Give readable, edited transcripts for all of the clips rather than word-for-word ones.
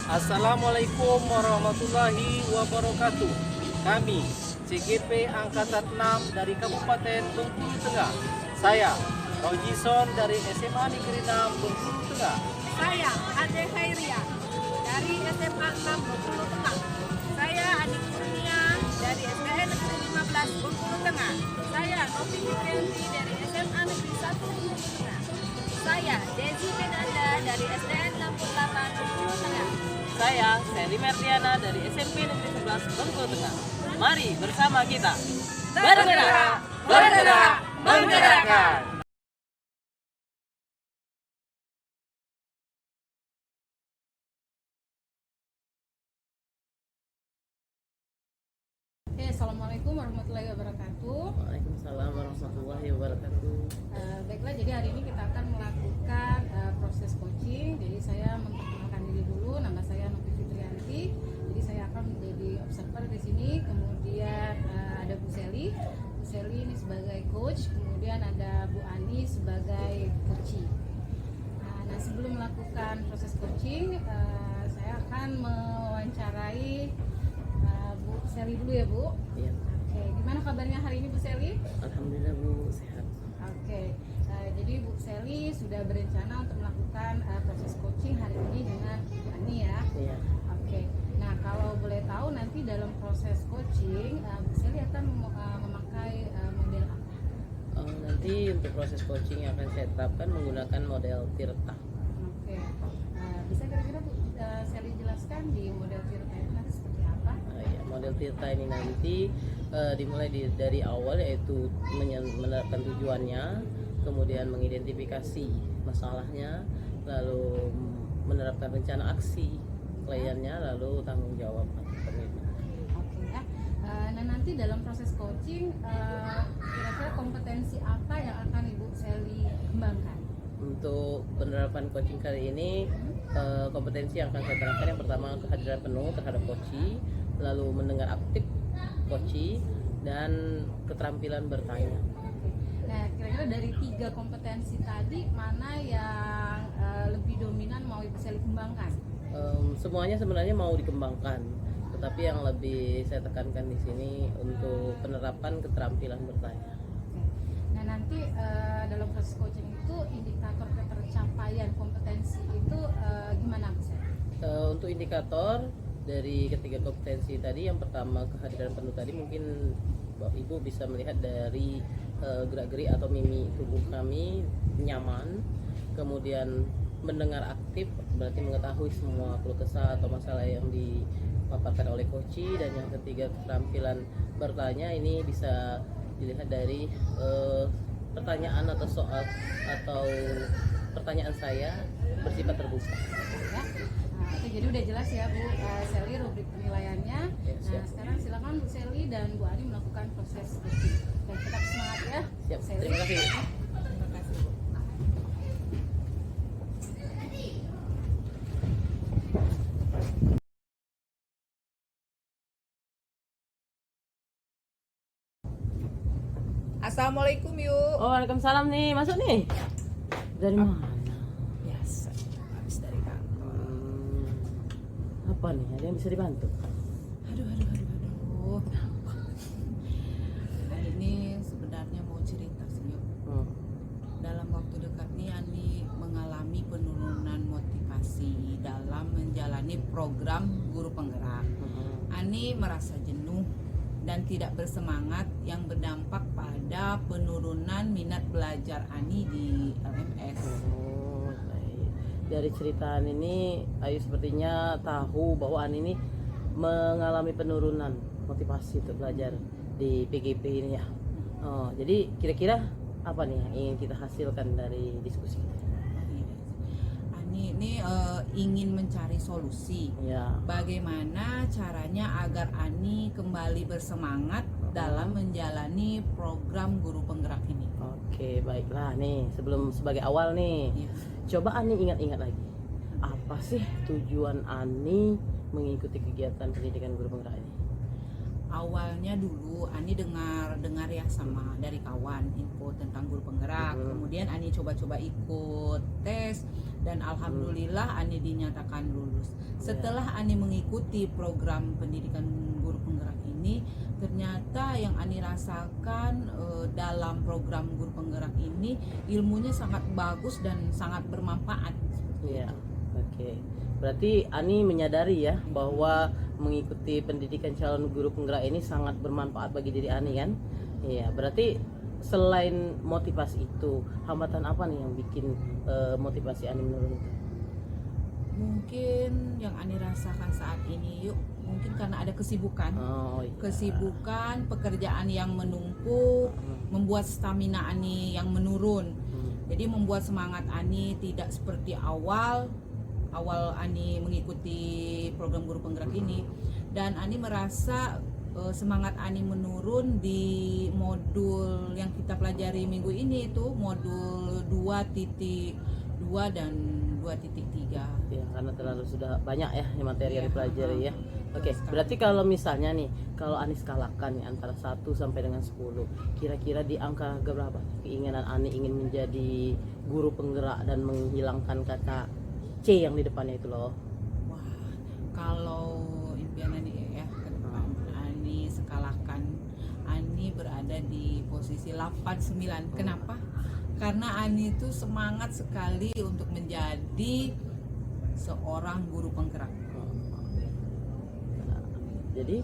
Assalamualaikum warahmatullahi wabarakatuh. Kami CGP Angkatan 6 dari Kabupaten Bengkulu Tengah. Saya Rojison dari SMA Negeri 6 Bengkulu Tengah. Saya Ade Khairia dari SMA 6 Bengkulu Tengah. Saya Adik Kurnia dari SDN Negeri 15 Bengkulu Tengah. Saya Novi Fitrianti dari SMA Negeri 1 Bengkulu Tengah. Saya Desi Benanda dari SDN 68 Bengkulu Tengah. Saya Sally Merdiana dari SMP Negeri 11 Bengkulu Tengah. Mari bersama kita bergerak, bergerak, menggerakkan. Oke, Assalamualaikum warahmatullahi wabarakatuh. Waalaikumsalam warahmatullahi wabarakatuh. Baiklah, jadi hari ini kita akan melakukan proses coaching. Jadi saya memperkenalkan diri dulu, nama saya Novi Fitrianti. Jadi saya akan menjadi observer di sini. Kemudian ada Bu Sally. Bu Sally ini sebagai coach. Kemudian ada Bu Ani sebagai coachee. Nah, sebelum melakukan proses coaching, saya akan mewawancarai Bu Sally dulu ya, Bu. Iya. Oke, gimana kabarnya hari ini Bu Sally? Alhamdulillah Bu, sehat. Oke, jadi Bu Sally sudah berencana untuk melakukan proses coaching hari ini dengan Bu Ani ya. Iya. Oke, nah kalau boleh tahu nanti dalam proses coaching Bu Sally akan memakai model apa? Nanti untuk proses coaching yang akan saya terapkan menggunakan model Tirta. Oke, bisa kira-kira Bu Sally jelaskan di model Tirta itu nanti seperti apa? Ya, model Tirta ini nanti dimulai dari awal, yaitu menerapkan tujuannya, kemudian mengidentifikasi masalahnya, lalu menerapkan rencana aksi kliennya, lalu tanggung jawab komitmen. Oke ya. Nah nanti dalam proses coaching kira-kira kompetensi apa yang akan Ibu Sally kembangkan? Untuk penerapan coaching kali ini, kompetensi yang akan saya terapkan yang pertama kehadiran penuh terhadap coachee, lalu mendengar aktif coachee, dan keterampilan bertanya. Nah, kira-kira dari 3 kompetensi tadi mana yang lebih dominan mau Ibu Sally kembangkan? Semuanya sebenarnya mau dikembangkan, tetapi yang lebih saya tekankan di sini untuk penerapan keterampilan bertanya. Nah, nanti dalam proses coaching itu indikator ketercapaian kompetensi itu gimana Bu Sally? Untuk indikator dari ketiga kompetensi tadi, yang pertama kehadiran penuh tadi, mungkin Bapak Ibu bisa melihat dari gerak-gerik atau mimik tubuh kami nyaman, kemudian mendengar aktif, berarti mengetahui semua keluh kesah atau masalah yang dipaparkan oleh coachee, dan yang ketiga keterampilan bertanya ini bisa dilihat dari pertanyaan atau soal atau pertanyaan saya bersifat terbuka. Ya. Nah, itu jadi udah jelas ya Bu Sally rubrik penilaiannya. Ya, nah sekarang silakan Bu Sally dan Bu Ani melakukan proses coaching. Dan tetap semangat ya. Siap, Bu Sally. terima kasih. Terima kasih Bu. Assalamualaikum yuk. Oh, waalaikumsalam nih, masuk nih. Dari mana? Biasa, habis dari kantor. Apa nih? Ada yang bisa dibantu? Aduh. Nah, ini sebenarnya mau cerita sih yuk. Dalam waktu dekat nih Ani mengalami penurunan motivasi dalam menjalani program guru penggerak. Ani merasa jenuh dan tidak bersemangat yang berdampak pada penurunan minat belajar Ani di LMS. Baik. Dari ceritaan ini, Ayu sepertinya tahu bahwa Ani ini mengalami penurunan motivasi untuk belajar di PGP ini ya. Jadi kira-kira apa nih yang ingin kita hasilkan dari diskusi kita? Ani ini ingin mencari solusi. Ya. Bagaimana caranya agar Ani kembali bersemangat dalam menjalani program guru penggerak ini? Oke, baiklah nih. Sebelum sebagai awal nih, Ya. coba Ani ingat-ingat lagi. Apa sih tujuan Ani mengikuti kegiatan pendidikan guru penggerak ini? awalnya dulu Ani dengar ya sama dari kawan info tentang guru penggerak. Kemudian Ani coba-coba ikut tes dan alhamdulillah Ani dinyatakan lulus. Setelah Ani mengikuti program pendidikan guru penggerak ini, ternyata yang Ani rasakan dalam program guru penggerak ini ilmunya sangat bagus dan sangat bermanfaat. Iya, oke. Berarti Ani menyadari ya bahwa mengikuti pendidikan calon guru penggerak ini sangat bermanfaat bagi diri Ani kan? Iya, berarti selain motivasi itu, hambatan apa nih yang bikin motivasi Ani menurun itu? Mungkin yang Ani rasakan saat ini mungkin karena ada kesibukan. Oh, iya. Kesibukan, pekerjaan yang menumpuk membuat stamina Ani yang menurun. Jadi membuat semangat Ani tidak seperti awal Ani mengikuti program guru penggerak ini, dan Ani merasa semangat Ani menurun di modul yang kita pelajari minggu ini, itu modul 2.2 dan 2.3. Ya, karena terlalu sudah banyak ya materi yang dipelajari ya. Oke, sekali. berarti kalau misalnya nih, kalau Ani skalakan nih antara 1 sampai dengan 10, kira-kira di angka berapa keinginan Ani ingin menjadi guru penggerak dan menghilangkan kata C yang di depannya itu loh? Wah, kalau impian Ani ya ke depan, Ani skalakan, Ani berada di posisi 8-9. Kenapa? Karena Ani itu semangat sekali untuk menjadi seorang guru penggerak. Jadi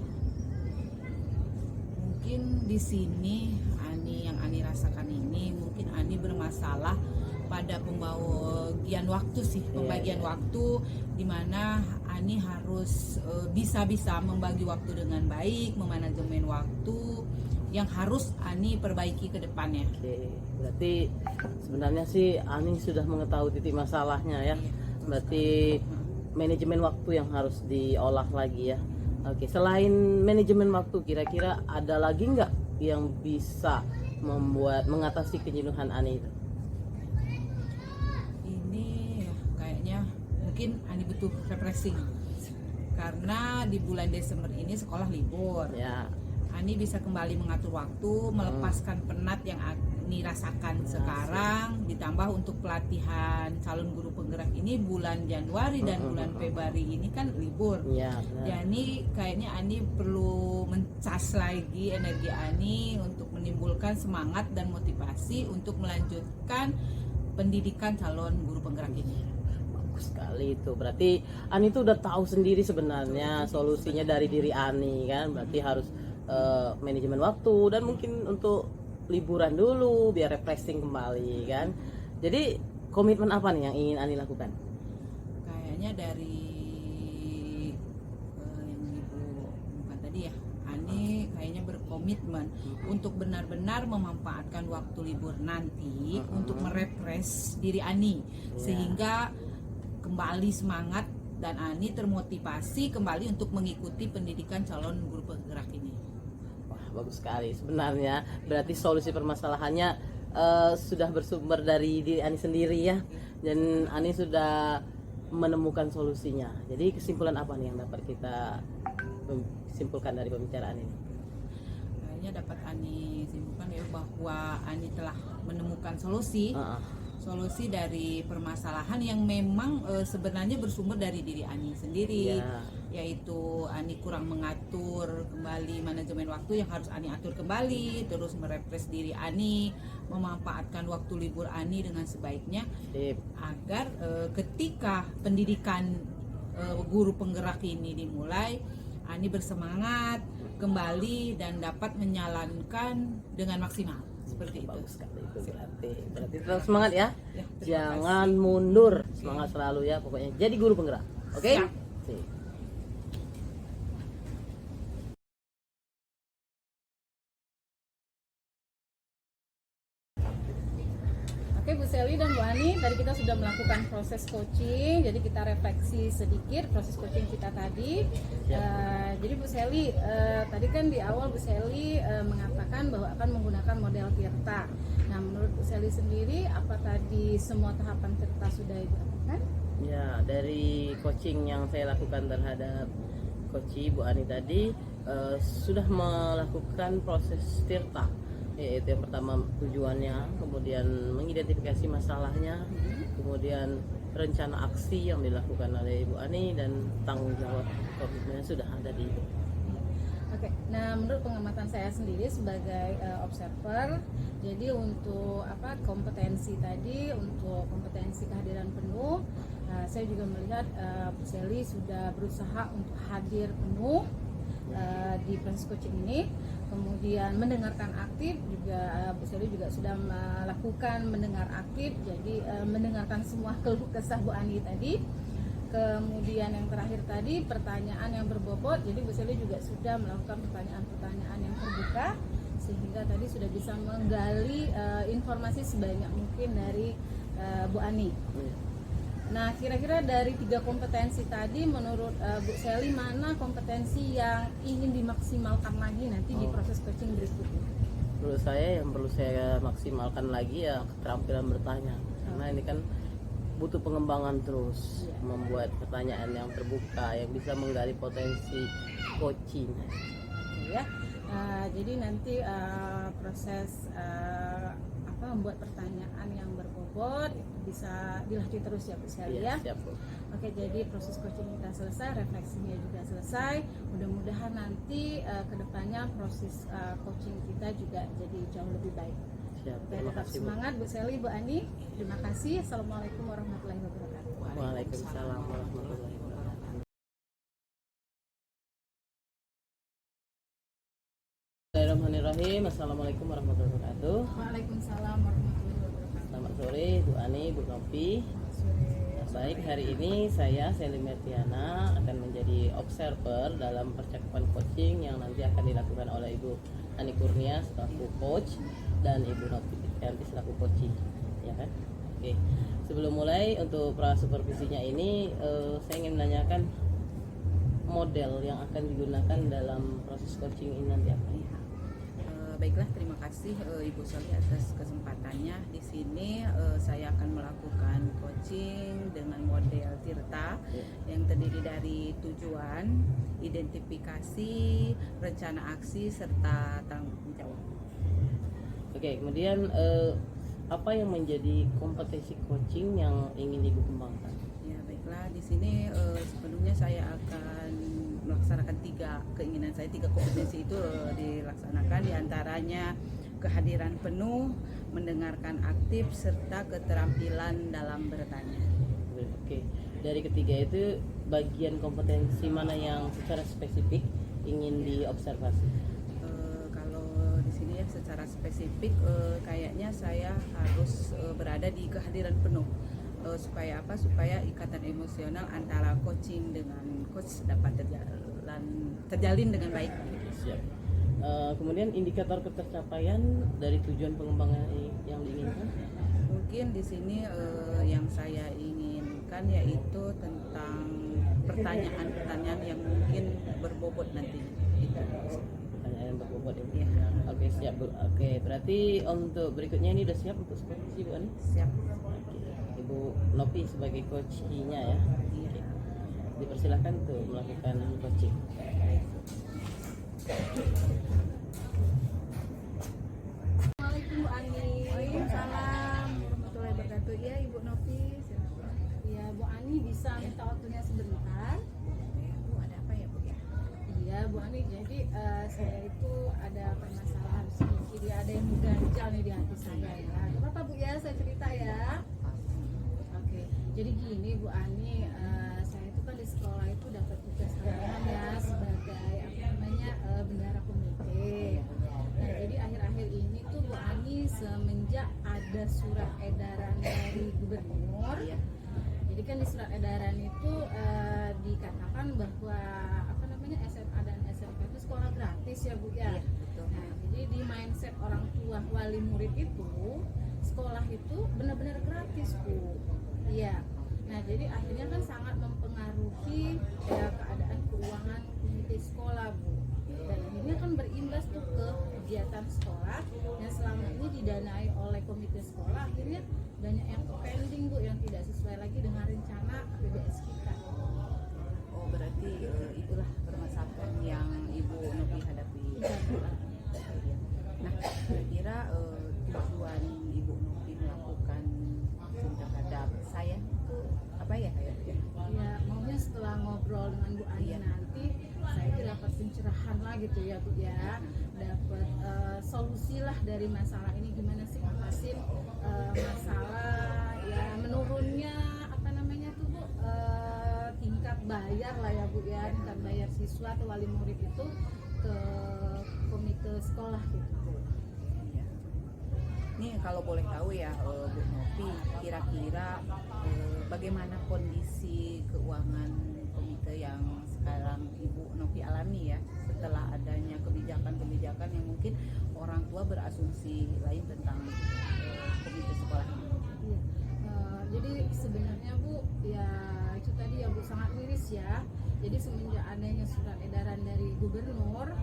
Mungkin di sini yang Ani rasakan ini, mungkin Ani bermasalah pada pembagian waktu sih, pembagian waktu di mana Ani harus bisa membagi waktu dengan baik, memanajemen waktu yang harus Ani perbaiki ke depannya. Oke, berarti sebenarnya sih Ani sudah mengetahui titik masalahnya ya. Berarti manajemen waktu yang harus diolah lagi ya. Oke, selain manajemen waktu, kira-kira ada lagi nggak yang bisa mengatasi kejenuhan Ani itu? Ini kayaknya mungkin Ani butuh refreshing karena di bulan Desember ini sekolah libur. Ya. Ani bisa kembali mengatur waktu, melepaskan penat yang Ani rasakan sekarang, ditambah untuk pelatihan calon guru penggerak ini bulan Januari dan bulan Februari ini kan libur. Ya. Jadi kayaknya Ani perlu mencas lagi energi Ani untuk menimbulkan semangat dan motivasi untuk melanjutkan pendidikan calon guru penggerak ini. Bagus sekali itu. Berarti Ani tuh udah tahu sendiri sebenarnya solusinya dari diri Ani kan. Berarti harus manajemen waktu dan mungkin untuk liburan dulu biar refreshing kembali kan. Jadi komitmen apa nih yang ingin Ani lakukan? Kayaknya dari yang Ibu bukan tadi ya, Ani kayaknya berkomitmen untuk benar-benar memanfaatkan waktu libur nanti untuk merefresh diri Ani sehingga kembali semangat dan Ani termotivasi kembali untuk mengikuti pendidikan calon guru penggerak ini. Bagus sekali sebenarnya. Berarti solusi permasalahannya sudah bersumber dari diri Ani sendiri ya, dan Ani sudah menemukan solusinya. Jadi kesimpulan apa nih yang dapat kita simpulkan dari pembicaraan ini? Kayaknya dapat Ani simpulkan ya bahwa Ani telah menemukan solusi dari permasalahan yang memang sebenarnya bersumber dari diri Ani sendiri. Yaitu Ani kurang mengatur kembali manajemen waktu yang harus Ani atur kembali, terus merefresh diri Ani, memanfaatkan waktu libur Ani dengan sebaiknya agar ketika pendidikan guru penggerak ini dimulai, Ani bersemangat kembali dan dapat menjalankan dengan maksimal. Seperti itu. Bagus sekali itu berarti tetap semangat ya. Jangan kasih. mundur, semangat selalu ya pokoknya. Jadi guru penggerak. Oke? Siap. Oke Bu Seli dan Bu Ani, tadi kita sudah melakukan proses coaching, jadi kita refleksi sedikit proses coaching kita tadi. Jadi Bu Seli, tadi kan di awal Bu Seli mengatakan bahwa akan menggunakan model Tirta. Nah menurut Bu Seli sendiri, apa tadi semua tahapan Tirta sudah Ibu lakukan? Ya, dari coaching yang saya lakukan terhadap Coach Bu Ani tadi, sudah melakukan proses tirta, yaitu yang pertama tujuannya, kemudian mengidentifikasi masalahnya, kemudian rencana aksi yang dilakukan oleh Ibu Ani, dan tanggung jawab komitmennya sudah ada di Ibu. Oke, nah menurut pengamatan saya sendiri sebagai observer, jadi untuk kompetensi tadi, untuk kompetensi kehadiran penuh, saya juga melihat Bu Sally sudah berusaha untuk hadir penuh di proses coaching ini. Kemudian mendengarkan aktif juga, Bu Sally juga sudah melakukan mendengar aktif, jadi mendengarkan semua keluh kesah Bu Ani tadi. Kemudian yang terakhir tadi pertanyaan yang berbobot, jadi Bu Sally juga sudah melakukan pertanyaan-pertanyaan yang terbuka, sehingga tadi sudah bisa menggali informasi sebanyak mungkin dari Bu Ani. Nah, kira-kira dari 3 kompetensi tadi, menurut Bu Sally mana kompetensi yang ingin dimaksimalkan lagi nanti di proses coaching berikutnya? Menurut saya yang perlu saya maksimalkan lagi ya keterampilan bertanya, karena ini kan butuh pengembangan terus, membuat pertanyaan yang terbuka yang bisa menggali potensi coaching. Ya, jadi nanti proses membuat pertanyaan yang berbobot itu bisa dilatih terus ya Bu Sally ya. Siap, Bu. Oke, jadi proses coaching kita selesai, refleksinya juga selesai. Mudah-mudahan nanti kedepannya proses coaching kita juga jadi jauh lebih baik. Siap. Oke, Terima tetap kasih, Bu. semangat Bu Sally, Bu Ani. Terima kasih. Assalamualaikum warahmatullahi wabarakatuh. Waalaikumsalam warahmatullahi wabarakatuh. Bismillahirrahmanirrahim. Assalamualaikum warahmatullahi wabarakatuh. Waalaikumsalam warahmatullahi wabarakatuh. Selamat sore Bu Ani, Bu Nopi. Baik, hari ini saya Sally Mertiana akan menjadi observer dalam percakapan coaching yang nanti akan dilakukan oleh Ibu Ani Kurnia selaku coach dan Ibu Nopi Fitrianti selaku coaching, ya kan? Oke. Sebelum mulai untuk pra supervisinya ini, saya ingin menanyakan model yang akan digunakan dalam proses coaching ini nanti apa? Baiklah, terima kasih Ibu Sally atas kesempatannya. Di sini saya akan melakukan coaching dengan model tirta yang terdiri dari tujuan, identifikasi, rencana aksi, serta tanggung jawab. Oke, kemudian apa yang menjadi kompetensi coaching yang ingin Ibu kembangkan? Ya, baiklah, di sini sepenuhnya saya akan melaksanakan 3 keinginan saya, 3 kompetensi itu dilaksanakan, diantaranya kehadiran penuh, mendengarkan aktif, serta keterampilan dalam bertanya. Oke, dari ketiga itu bagian kompetensi mana yang secara spesifik ingin diobservasi? Kalau di sini ya secara spesifik kayaknya saya harus berada di kehadiran penuh. Supaya apa? Supaya ikatan emosional antara coaching dengan coach dapat terjalin dengan baik. Siap. Kemudian indikator ketercapaian dari tujuan pengembangan yang diinginkan? Mungkin di sini yang saya inginkan yaitu tentang pertanyaan-pertanyaan yang mungkin berbobot nanti. Pertanyaan yang berbobot Ya. Oke, siap Bu. Oke, berarti untuk berikutnya ini udah siap untuk supervisi Bu Ani? Siap. Oke. Ibu Nopi sebagai coach-nya ya. Iya. Oke. Dipersilahkan untuk melakukan coaching. Assalamualaikum Bu Ani. Waalaikumsalam warahmatullahi wabarakatuh. Ya Ibu Nopi. Ya Bu Ani, bisa minta waktunya sebentar? Bu, ada apa ya Bu ya? Iya Bu Ani, jadi saya itu ada permasalahan sedikit ya, ada yang mengganjal nih di hati saya ya. Gak apa-apa Bu ya, saya cerita ya. Oke, jadi gini Bu Ani, saya itu kan di sekolah itu dapat tugas tambahan ya sebagai bendahara komite. Nah, jadi akhir-akhir ini tuh Bu Ani semenjak ada surat edaran dari gubernur. Jadi kan di surat edaran itu dikatakan bahwa SMA dan SMP itu sekolah gratis ya Bu ya. Nah, jadi di mindset orang tua wali murid itu sekolah itu benar-benar gratis Bu. Iya. Nah, jadi akhirnya kan sangat mempengaruhi keadaan keuangan komite sekolah Bu. Dan akhirnya kan berimbas tuh ke kegiatan sekolah yang selama ini didanai oleh komite sekolah, akhirnya banyak yang pending Bu, yang tidak sesuai lagi dengan rencana APBS kita. Oh, berarti itulah permasalahan yang Ibu pencerahan lah gitu ya Bu ya, dapat solusi lah dari masalah ini, gimana sih ngatasin masalah ya menurunnya apa namanya tuh Bu, tingkat bayar lah ya Bu ya, tingkat bayar siswa atau wali murid itu ke komite sekolah gitu Bu. Iya. Nih kalau boleh tahu ya Bu Novi, kira-kira bagaimana kondisi keuangan komite yang sekarang Ibu Novi alami ya setelah adanya kebijakan-kebijakan yang mungkin orang tua berasumsi lain tentang komite sekolah ini? Iya. Jadi sebenarnya Bu ya itu tadi ya Bu, sangat miris ya. Jadi semenjak adanya surat edaran dari gubernur,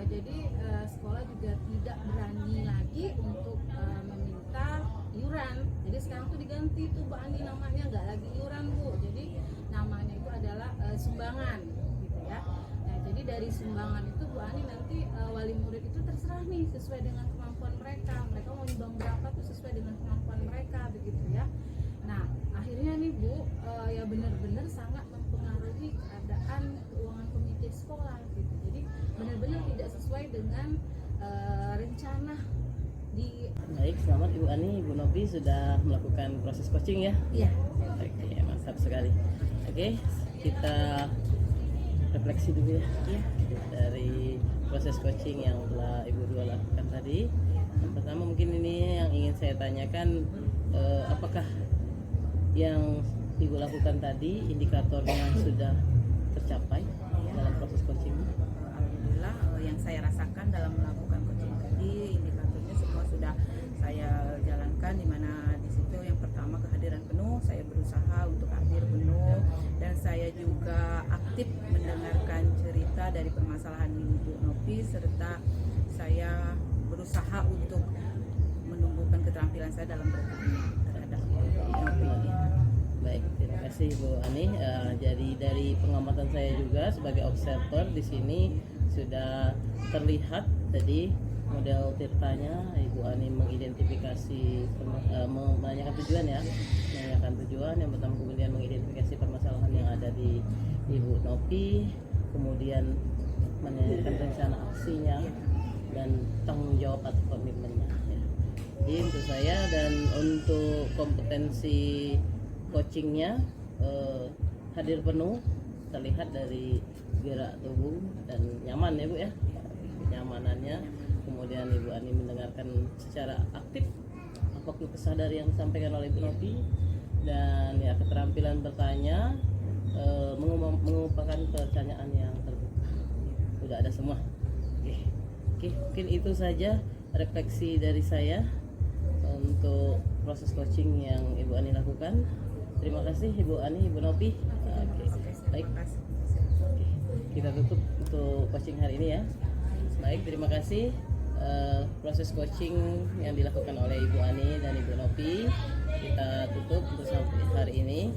jadi sekolah juga tidak berani lagi untuk meminta iuran. Jadi sekarang tuh diganti tuh Bu Ani namanya, nggak lagi iuran Bu. Jadi namanya itu adalah sumbangan gitu ya. Nah jadi dari sumbangan itu Bu Ani nanti wali murid itu terserah nih sesuai dengan kemampuan mereka. Mereka mau nyumbang berapa tuh sesuai dengan kemampuan mereka begitu ya. Nah akhirnya nih Bu ya benar-benar sangat mempengaruhi keadaan keuangan komite sekolah gitu. Jadi benar-benar tidak sesuai dengan rencana di. Baik, selamat Ibu Ani, Ibu Novi sudah melakukan proses coaching ya. Iya. Oke, mantap sekali. Oke, kita refleksi dulu ya. Iya. Dari proses coaching yang telah Ibu dua lakukan tadi. Yang pertama mungkin ini yang ingin saya tanyakan, apakah yang Ibu lakukan tadi indikatornya sudah tercapai dalam proses coaching? Alhamdulillah yang saya rasakan dalam melakukan coaching tadi indikatornya semua sudah saya jalankan, di mana di situ yang pertama kehadiran penuh, saya berusaha untuk hadir penuh dan saya juga aktif mendengarkan cerita dari permasalahan Ibu Novi serta saya berusaha untuk menumbuhkan keterampilan saya dalam bertanya terhadap Ibu Novi. Baik, terima kasih Bu Ani. Jadi dari pengamatan saya juga sebagai observer di sini sudah terlihat tadi model tirtanya Ibu Ani mengidentifikasi menanyakan tujuan ya, menanyakan tujuan yang pertama, kemudian mengidentifikasi permasalahan yang ada di Ibu Novi, kemudian menanyakan rencana aksinya dan tanggung jawab atau komitmennya ya. Jadi untuk saya dan untuk kompetensi coachingnya hadir penuh, terlihat dari gerak tubuh dan nyaman ya Bu ya, kenyamanannya. Kemudian Ibu Ani mendengarkan secara aktif apa keluh kesah dari yang disampaikan oleh Ibu Novi, dan ya keterampilan bertanya, mengumpulkan pertanyaan yang terbuka, sudah ada semua. Oke, mungkin itu saja refleksi dari saya untuk proses coaching yang Ibu Ani lakukan. Terima kasih Ibu Ani, Ibu Novi. Baik, kita tutup untuk coaching hari ini ya. Baik, terima kasih. Proses coaching yang dilakukan oleh Ibu Ani dan Ibu Novi kita tutup untuk sampai hari ini.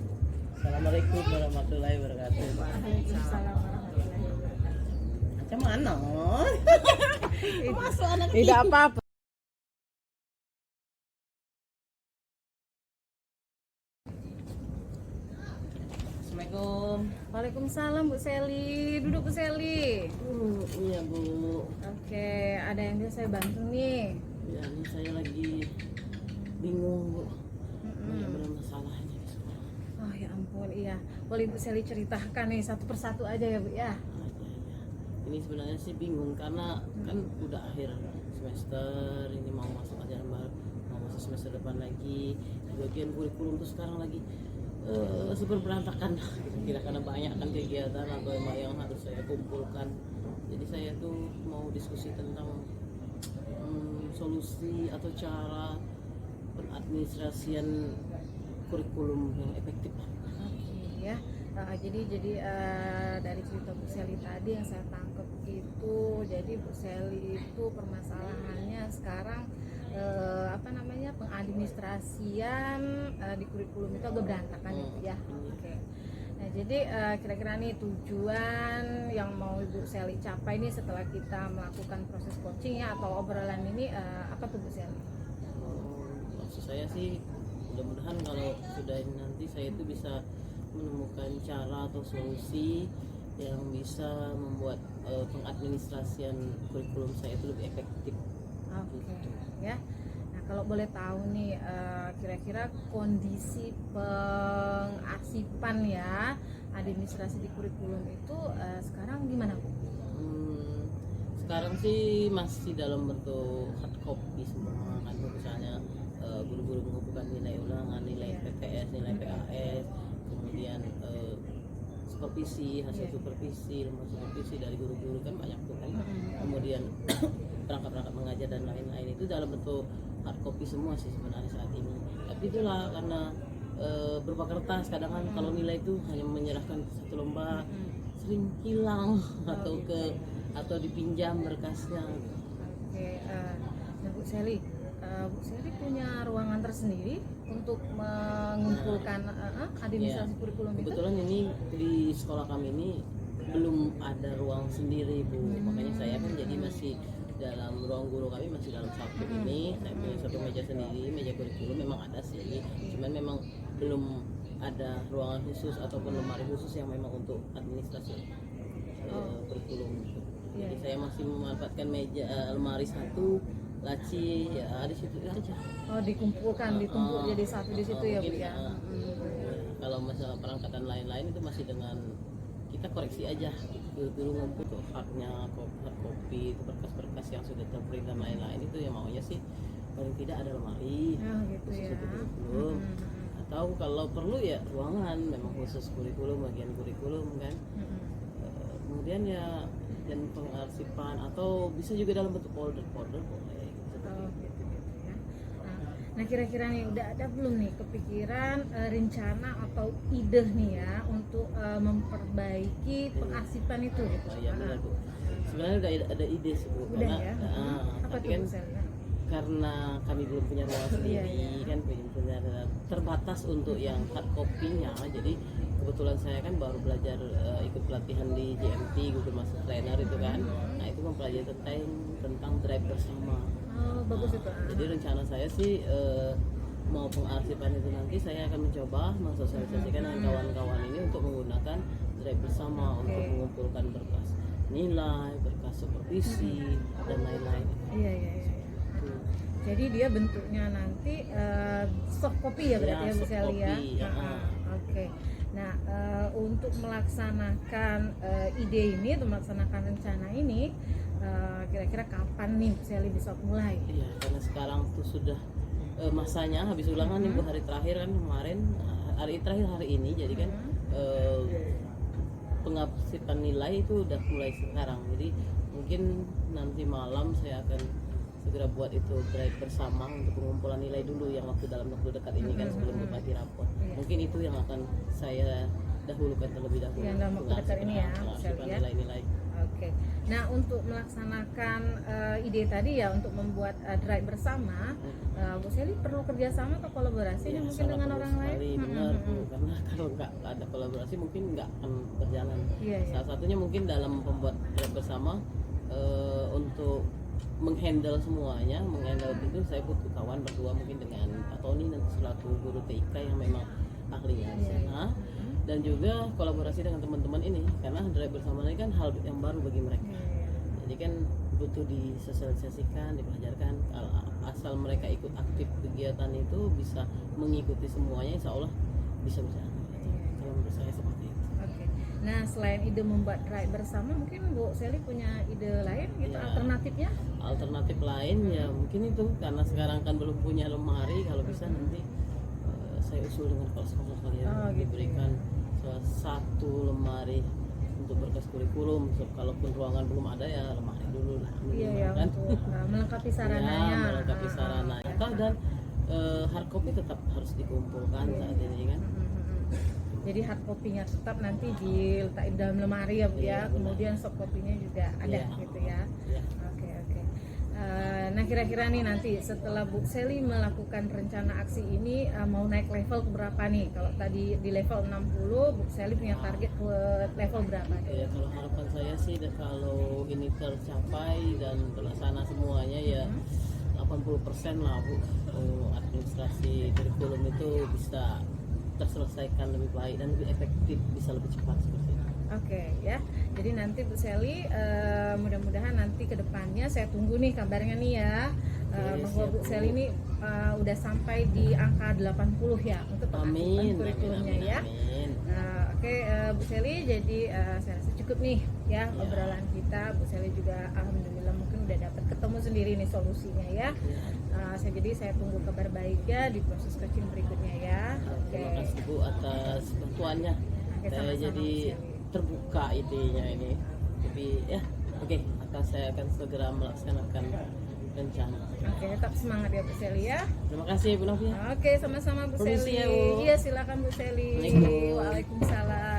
Assalamualaikum warahmatullahi wabarakatuh. Waalaikumsalam warahmatullahi wabarakatuh. Macam mana? Masuk anak Tidak apa-apa. Assalamualaikum. Waalaikumsalam Bu Seli. Duduk Bu Seli. Iya Bu. Oke, ada yang bisa saya bantu nih? Ya ini saya lagi bingung Bu. Benar-benar masalahnya di sekolah. Oh ya ampun, iya. Boleh Bu Seli ceritakan nih satu persatu aja ya Bu ya. Ini sebenarnya sih bingung karena kan udah akhir semester, ini mau masuk ajaran baru, mau masuk semester depan lagi. Bagian kurikulum tuh sekarang lagi super berantakan kira-kira karena banyak kan kegiatan atau yang harus saya kumpulkan. Jadi saya tuh mau diskusi tentang solusi atau cara pengadministrasian kurikulum yang efektif. Oke ya. Jadi dari cerita Bu Seli tadi yang saya tangkap itu, jadi Bu Seli itu permasalahannya sekarang pengadministrasian di kurikulum itu agak berantakan gitu ya. Oke. Nah jadi kira-kira nih tujuan yang mau Ibu Seli capai nih setelah kita melakukan proses coaching ya atau obrolan ini apa tuh Bu Seli? Maksud saya sih mudah-mudahan kalau sudah ini nanti saya itu bisa menemukan cara atau solusi yang bisa membuat pengadministrasian kurikulum saya itu lebih efektif. Oke, ya. Nah, kalau boleh tahu nih, kira-kira kondisi pengarsipan ya administrasi di kurikulum itu sekarang gimana, Bu? Sekarang sih masih dalam bentuk hard copy semua kan, misalnya guru-guru mengumpulkan nilai ulangan, nilai PTS, nilai PAS, kemudian supervisi, hasil supervisi, lembar supervisi dari guru-guru kan banyak tuh kan, kemudian perangkat-perangkat mengajar dan lain-lain itu dalam bentuk hard copy semua sih sebenarnya saat ini. Tapi itulah karena berupa kertas, kadang kan kalau nilai itu hanya menyerahkan satu lembar sering hilang atau dipinjam berkasnya. Oke, nah Bu Sally punya ruangan tersendiri untuk mengumpulkan administrasi kurikulum itu? Kebetulan ini di sekolah kami ini belum ada ruang sendiri, Bu. Makanya saya kan jadi masih dalam ruang guru kami masih dalam satu ini. Saya punya satu meja sendiri, meja kurikulum memang ada sih, cuman memang belum ada ruangan khusus ataupun lemari khusus yang memang untuk administrasi kurikulum. Jadi saya masih memanfaatkan meja lemari satu, laci ya di situ aja. Oh, dikumpulkan, ditumpuk jadi satu di situ ya, Bu mungkin, ya. Kalau masalah perangkatan lain-lain itu masih dengan kita koreksi aja, guru ngumpul tuh hardnya, hard copy itu berkas-berkas yang sudah terprint dan lain-lain itu yang maunya sih paling tidak ada lemari Gitu khusus ya. untuk kurikulum, atau kalau perlu ya ruangan memang khusus kurikulum, bagian kurikulum kan. Kemudian ya dan pengarsipan atau bisa juga dalam bentuk folder boleh gitu. Gitu ya. Nah, kira-kira nih udah ada belum nih kepikiran rencana atau ide nih ya untuk memperbaiki pengarsipan itu gitu? Ya benar, Bu. Sebenarnya udah ada ide sih, Bu. Udah ya. Apa tapi tuh, kan Bu Sally? karena kami belum punya ruangan sendiri kan, belum punya terbatas untuk yang hard copy-nya. Jadi kebetulan saya kan baru belajar ikut pelatihan di GMT, Google Master Trainer itu kan. Nah, itu mempelajari tentang drive bersama. Oh, bagus itu. Jadi rencana saya sih mau pengarsipan itu nanti saya akan mencoba mensosialisasikan dengan kawan-kawan ini untuk menggunakan drive bersama untuk mengumpulkan berkas nilai, berkas supervisi dan lain-lain. Iya. Jadi dia bentuknya nanti soft copy ya berarti ya, Bu Sally ya. Oke. Nah, untuk melaksanakan ide ini, untuk melaksanakan rencana ini, kira-kira kapan nih Bu Sally bisa mulai? Iya, karena sekarang tuh sudah masanya habis ulangan nih, Bu, hari terakhir kan kemarin, hari terakhir hari ini, jadi kan pengarsipan nilai itu udah mulai sekarang. Jadi mungkin nanti malam saya akan segera buat itu drive bersama untuk pengumpulan nilai dulu yang dalam waktu dekat ini kan, sebelum berbagi rapor. Mungkin itu yang akan saya dahulukan terlebih dahulu. Yang dalam waktu dekat ini ya, pengarsipan ya. nilai-nilai. Oke. Nah, untuk melaksanakan ide tadi ya, untuk membuat drive bersama, Bu Sally perlu kerjasama atau kolaborasi Ya, mungkin dengan sangat orang perlu lain? sekali, benar, Bu. Karena kalau nggak ada kolaborasi mungkin nggak akan berjalan. Iya. Salah satunya mungkin dalam membuat drive bersama untuk menghandle semuanya, menghandle itu saya butuh kawan berdua mungkin dengan Pak Tony nanti selaku guru TIK yang memang ahlinya di sana, dan juga kolaborasi dengan teman-teman ini karena drive bersama ini kan hal yang baru bagi mereka. Jadi kan butuh disosialisasikan, dipelajarkan, asal mereka ikut aktif kegiatan itu bisa mengikuti semuanya, insya Allah bisa berjalan. Kalau menurut saya seperti itu. Oke. Nah, selain ide membuat drive bersama, mungkin Bu Sally punya ide lain gitu, Ya. alternatifnya? Alternatif lain ya mungkin itu, karena sekarang kan belum punya lemari, kalau bisa nanti saya usul dengan kepala sekolah kalian diberikan satu lemari untuk berkas kurikulum. So, kalaupun ruangan belum ada ya lemari dulu lah. Iya ya, kan? untuk melengkapi sarananya. Ya, melengkapi sarana. Dan hard copy tetap harus dikumpulkan saat ini kan. Jadi hard copy-nya tetap nanti diletakkan dalam lemari ya, Bu ya. Kemudian soft copy-nya juga ada gitu ya. Oke. Nah, kira-kira nih nanti setelah Bu Sally melakukan rencana aksi ini mau naik level ke berapa nih? Kalau tadi di level 60, Bu Sally punya target ke level berapa? Ya, kalau harapan saya sih kalau ini tercapai dan terlaksana semuanya ya 80% lah, Bu. Administrasi kurikulum itu bisa terselesaikan lebih baik dan lebih efektif, bisa lebih cepat seperti itu. Oke ya. Jadi nanti Bu Sally mudah-mudahan nanti ke depannya saya tunggu nih kabarnya nih ya. Bahwa Bu Sally ini udah sampai di angka 80 ya untuk pengaktifan kurikulumnya ya. Oke, Bu Sally, jadi saya rasa cukup nih ya obrolan kita. Bu Sally juga alhamdulillah mungkin udah dapat ketemu sendiri nih solusinya ya. Saya tunggu kabar baiknya di proses coaching berikutnya ya. Terima kasih Bu atas bantuannya. Oke, Saya sama-sama, jadi Bu Sally. terbuka idenya ini. Tapi ya, oke, saya akan segera melaksanakan rencana. Oke, tetap semangat ya Bu Sally ya. Terima kasih Bu Novia. Oke, sama-sama Bu Permisi Sally. ya, Bu. Iya, silakan Bu Sally. Assalamualaikum. Waalaikumsalam.